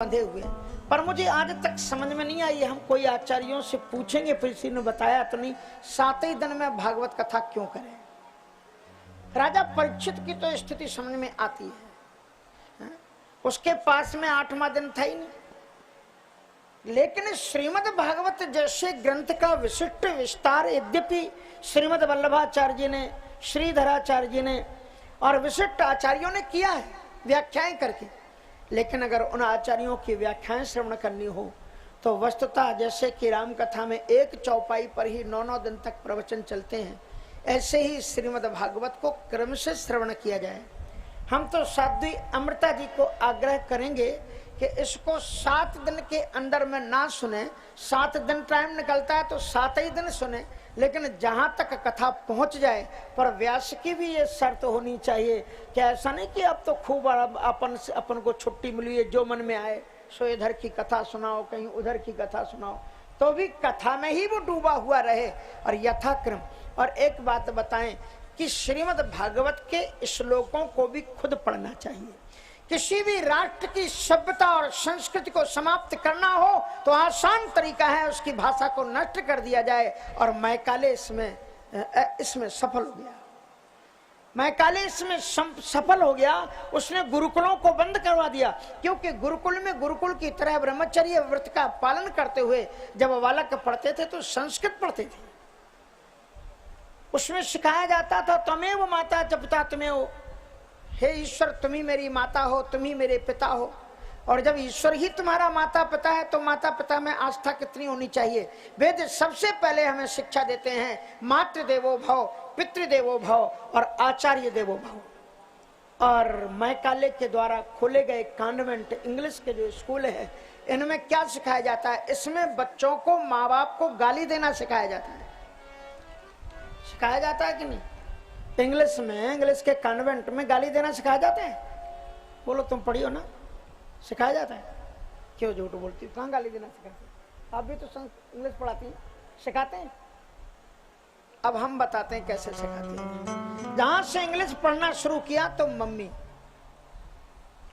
बंधे हुए हैं। पर मुझे आज तक समझ में नहीं आई, हम कोई आचार्यों से पूछेंगे, फिर किसी ने बताया तो नहीं, 7 दिन में भागवत कथा क्यों करें। राजा परीक्षित की तो स्थिति समझ में आती है, उसके पास में 8वां दिन था ही नहीं। लेकिन श्रीमद् भागवत जैसे ग्रंथ का विशिष्ट विस्तार यद्यपि श्रीमद् वल्लभाचार्य जी ने, श्रीधराचार्य जी ने और विशिष्ट आचार्यों ने किया है व्याख्याएं करके, लेकिन अगर उन आचार्यों की व्याख्याएं श्रवण करनी हो तो वस्तुतः जैसे कि राम कथा में एक चौपाई पर ही 9 दिन तक प्रवचन चलते हैं, ऐसे ही श्रीमद् भागवत को क्रम से श्रवण किया जाए। हम तो साध्वी अमृता जी को आग्रह करेंगे कि इसको 7 दिन के अंदर में ना सुने। 7 दिन टाइम निकलता है तो 7 ही दिन सुने, लेकिन जहां तक कथा पहुंच जाए। पर व्यास की भी ये शर्त होनी चाहिए कि ऐसा नहीं कि अब तो खूब अपन को छुट्टी मिली है, जो मन में आए सो इधर की कथा सुनाओ, कहीं उधर की कथा सुनाओ, तो भी कथा में ही वो डूबा हुआ रहे और यथाक्रम। और एक बात बताएं कि श्रीमद् भागवत के श्लोकों को भी खुद पढ़ना चाहिए। किसी भी राष्ट्र की सभ्यता और संस्कृति को समाप्त करना हो तो आसान तरीका है, उसकी भाषा को नष्ट कर दिया जाए। और मैकाले इसमें सफल हो गया। मैकाले इसमें सफल हो गया। उसने गुरुकुलों को बंद करवा दिया, क्योंकि गुरुकुल में गुरुकुल की तरह ब्रह्मचर्य व्रत का पालन करते हुए जब बालक पढ़ते थे तो संस्कृत पढ़ते थे। उसमें सिखाया जाता था त्वमेव माता च पिता त्वमेव, हे ईश्वर तुम ही मेरी माता हो, तुम ही मेरे पिता हो। और जब ईश्वर ही तुम्हारा माता पिता है तो माता पिता में आस्था कितनी होनी चाहिए। वेद सबसे पहले हमें शिक्षा देते हैं मातृ देवो भव, पितृदेवो भव और आचार्य देवो भव। और मैकाले के द्वारा खोले गए कॉन्वेंट इंग्लिश के जो स्कूल है, इनमें क्या सिखाया जाता है? इसमें बच्चों को माँ बाप को गाली देना सिखाया जाता है। सिखाया जाता है कि नहीं? इंग्लिश में, इंग्लिश के कॉन्वेंट में गाली देना सिखाया जाता है? बोलो, तुम पढ़ी हो ना, सिखाया जाता है। क्यों झूठ बोलती हो? कहाँ गाली देना सिखाते? आप भी तो इंग्लिश पढ़ाती हैं, सिखाते हैं। अब हम बताते हैं कैसे सिखाते हैं। जहां से इंग्लिश पढ़ना शुरू किया तो मम्मी,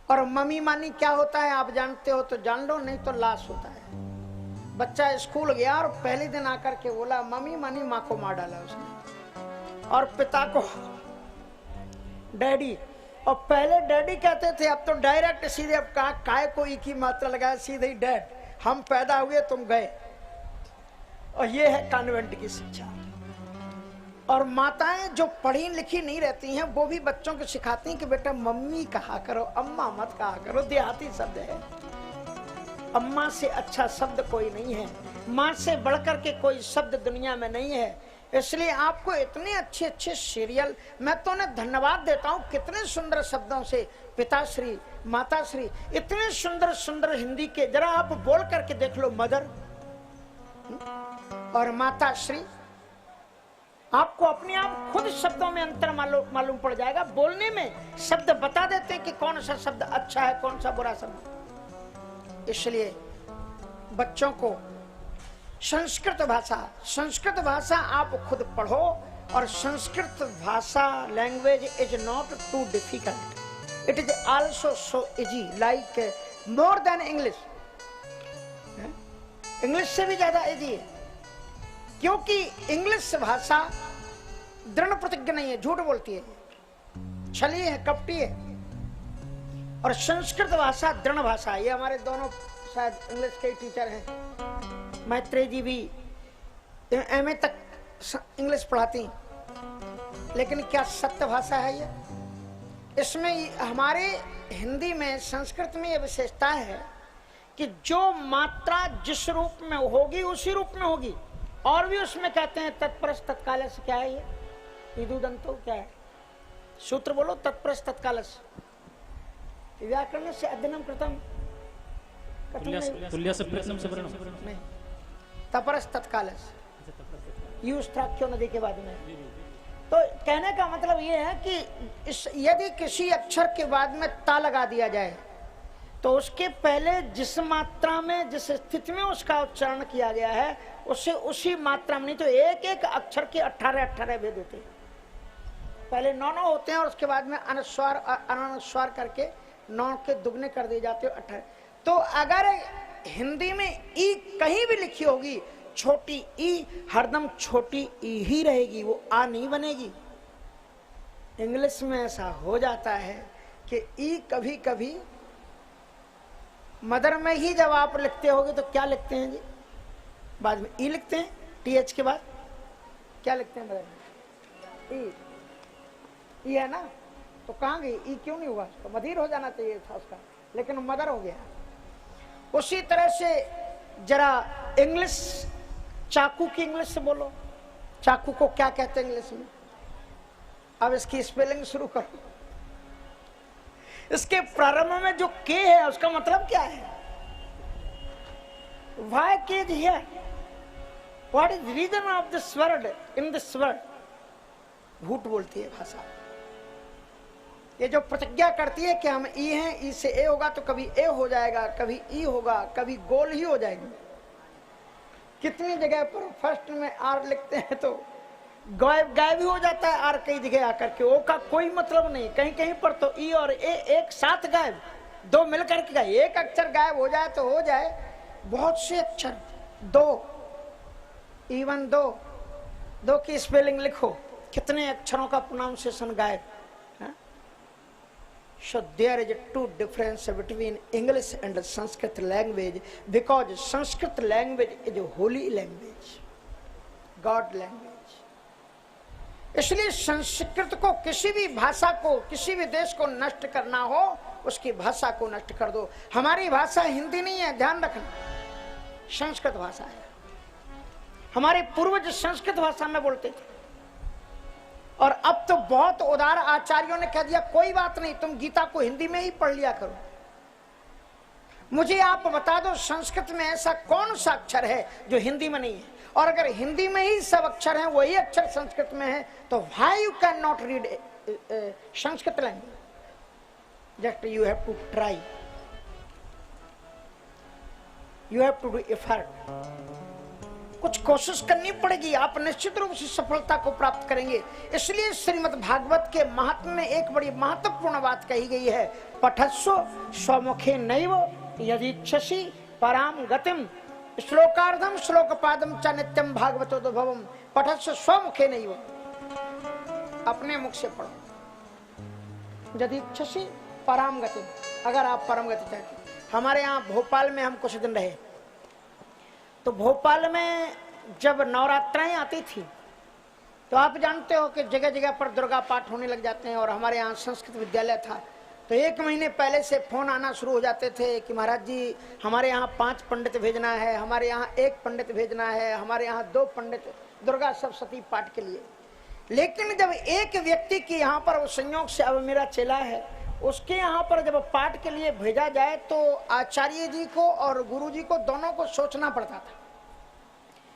और मम्मी मानी क्या होता है आप जानते हो तो जान लो, नहीं तो लाश होता है। बच्चा स्कूल गया और पहले दिन आकर के बोला मम्मी मानी, माँ को मार डाला उसने, और पिता को डैडी। और पहले डैडी कहते थे, अब तो डायरेक्ट सीधे, अब कहा काय को एक ही मात्रा लगाया, सीधे ही डैड। हम पैदा हुए तुम गए। और ये है कॉन्वेंट की शिक्षा। और माताएं जो पढ़ी लिखी नहीं रहती हैं वो भी बच्चों को सिखाती हैं कि बेटा मम्मी कहा करो, अम्मा मत कहा करो। देहाती शब्द है, अम्मा से अच्छा शब्द कोई नहीं है, माँ से बढ़कर के कोई शब्द दुनिया में नहीं है। इसलिए आपको इतने अच्छे अच्छे सीरियल, मैं तो उन्हें धन्यवाद देता हूँ, कितने सुंदर शब्दों से पिताश्री, माताश्री, इतने सुंदर सुंदर हिंदी के, जरा आप बोल करके देख लो मदर और माताश्री, आपको अपने आप खुद शब्दों में अंतर मालूम पड़ जाएगा। बोलने में शब्द बता देते हैं कि कौन सा शब्द अच्छा है, कौन सा बुरा शब्द। इसलिए बच्चों को संस्कृत भाषा आप खुद पढ़ो। और संस्कृत भाषा language is not too difficult, it is also so easy, like more than English. English से भी ज्यादा इजी है, क्योंकि इंग्लिश भाषा दृढ़ प्रतिज्ञ नहीं है, झूठ बोलती है, छली है, कपटी है। और संस्कृत भाषा दृढ़ भाषा है। ये हमारे दोनों शायद इंग्लिश के टीचर हैं, मैत्रेय जी भी एमए तक इंग्लिश पढ़ाती, लेकिन क्या सत्य भाषा है ये? इसमें हमारे हिंदी में, संस्कृत में ये विशेषता है कि जो मात्रा जिस रूप में होगी उसी रूप में होगी। और भी उसमें कहते हैं तत्परस तत्कालस, क्या है ये? इदुदंतो क्या है? सूत्र बोलो, तत्परस तत्कालस। व्याकरण से अध्ययनम कृतम नहीं, तपरस तत्कालस, यूस्त्राख्यो नदी के बाद में। तो कहने का मतलब ये है कि यदि किसी अक्षर के बाद में ता लगा दिया जाए तो उसके पहले जिस मात्रा में, जिस स्थिति में उसका उच्चारण किया गया है, उससे उसी मात्रा में, नहीं तो एक एक अक्षर के 18 भेद होते हैं। पहले 9 होते हैं और उसके बाद में अनुस्वार अननुस्वार करके 9 के दुगने कर दिए जाते हैं, 18। तो अगर हिंदी में ई कहीं भी लिखी होगी, छोटी ई हरदम छोटी ई ही रहेगी, वो आ नहीं बनेगी। इंग्लिश में ऐसा हो जाता है कि ई कभी कभी मदर में ही जब आप लिखते होगे तो क्या लिखते हैं जी, बाद में ई लिखते हैं, टीएच के बाद क्या लिखते हैं मदर में, ई है ना, तो कहाँ गई ई, क्यों नहीं हुआ, तो मदीर हो जाना चाहिए था उसका, लेकिन मदर हो गया। उसी तरह से जरा इंग्लिश, चाकू की इंग्लिश से बोलो, चाकू को क्या कहते हैं इंग्लिश में, अब इसकी स्पेलिंग शुरू करो। इसके प्रारंभ में जो के है उसका मतलब क्या है, why K is here, what is reason of this word in this word. झूठ बोलती है भाषा, ये जो प्रतिज्ञा करती है कि हम ई हैं, ई से ए होगा तो कभी ए हो जाएगा, कभी ई होगा, कभी गोल ही हो जाएगी। कितनी जगह पर फर्स्ट में आर लिखते हैं तो गायब भी हो जाता है आर, कई जगह आकर के ओ का कोई मतलब नहीं, कहीं कहीं पर तो ई और ए एक साथ गायब, दो मिलकर के गायब, एक अक्षर गायब हो जाए तो हो जाए, बहुत से अक्षर, दो, इवन दो की स्पेलिंग लिखो, कितने अक्षरों का प्रोनाउंसिएशन गायब। So there is a two difference between English and Sanskrit language, because Sanskrit language is a holy language, God language। इसलिए संस्कृत को, किसी भी भाषा को, किसी भी देश को नष्ट करना हो, उसकी भाषा को नष्ट कर दो। हमारी भाषा हिंदी नहीं है, ध्यान रखना, संस्कृत भाषा है। हमारे पूर्वज संस्कृत भाषा में बोलते थे, और अब तो बहुत उदार आचार्यों ने कह दिया कोई बात नहीं, तुम गीता को हिंदी में ही पढ़ लिया करो। मुझे आप बता दो संस्कृत में ऐसा कौन सा अक्षर है जो हिंदी में नहीं है, और अगर हिंदी में ही सब अक्षर हैं, वही अक्षर संस्कृत में है, तो why you can not read Sanskrit language. Just you have to try, you have to do effort, कुछ कोशिश करनी पड़ेगी, आप निश्चित रूप से सफलता को प्राप्त करेंगे। इसलिए श्रीमद् भागवत के महात्म्य में एक बड़ी महत्वपूर्ण बात कही गई है, पठस्व स्वमुखे नैव यदीच्छसि पराम गतिम श्लोकार्धम श्लोकपादम च नित्यम भागवतोद्भवम। पठस्व स्वमुखे नैव, अपने मुख से पढ़ो, यदीच्छसि पराम गतिम, अगर आप परम गति चाहते। हमारे यहाँ भोपाल में हम कुछ दिन रहे, तो भोपाल में जब नवरात्राएं आती थी तो आप जानते हो कि जगह जगह पर दुर्गा पाठ होने लग जाते हैं, और हमारे यहाँ संस्कृत विद्यालय था, तो 1 महीने पहले से फोन आना शुरू हो जाते थे कि महाराज जी हमारे यहाँ 5 पंडित भेजना है, हमारे यहाँ 1 पंडित भेजना है, हमारे यहाँ 2 पंडित दुर्गा सप्तशती पाठ के लिए। लेकिन जब एक व्यक्ति की यहाँ पर वो संयोग से, अब मेरा चेला है, उसके यहाँ पर जब पाठ के लिए भेजा जाए तो आचार्य जी को और गुरु जी को दोनों को सोचना पड़ता था,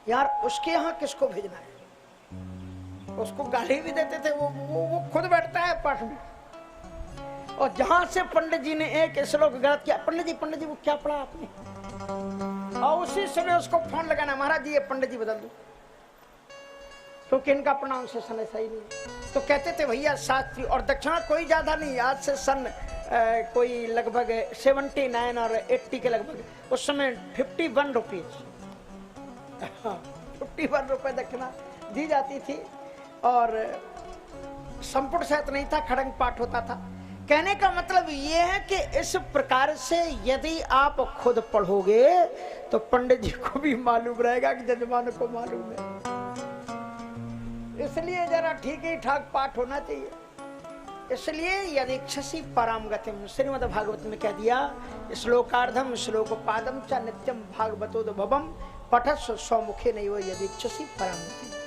यार उसके यहाँ किसको भेजना है। उसको गाली भी देते थे, वो खुद बैठता है पाठ में, और जहां से पंडित जी ने एक श्लोक गलत किया, पंडित जी वो क्या पढ़ा आपने, और उसी समय उसको फोन लगाना, महाराज जी ये पंडित जी बदल दो, क्योंकि इनका प्रोनाउंसिएशन सही नहीं। तो कहते थे भैया शास्त्री, और दक्षिणा कोई ज्यादा नहीं, आज से सन कोई लगभग 79 और 80 के लगभग, उस समय 51 रुपीज 51 रुपए दक्षिणा दी जाती थी, और संपुट सहित नहीं था, खड़ंग पाठ होता था। कहने का मतलब ये है कि इस प्रकार से यदि आप खुद पढ़ोगे तो पंडित जी को भी मालूम रहेगा कि जजमान को मालूम है। इसलिए जरा ठीक ही ठाक पाठ होना चाहिए। इसलिए यदीच्छसि पराम गतिम, श्रीमद् भागवत में कह दिया, श्लोकार्धम श्लोकपादम च नित्यम भागवतोद्भवम पठस्व स्वमुखे नैव यदीच्छसि पराम गतिम।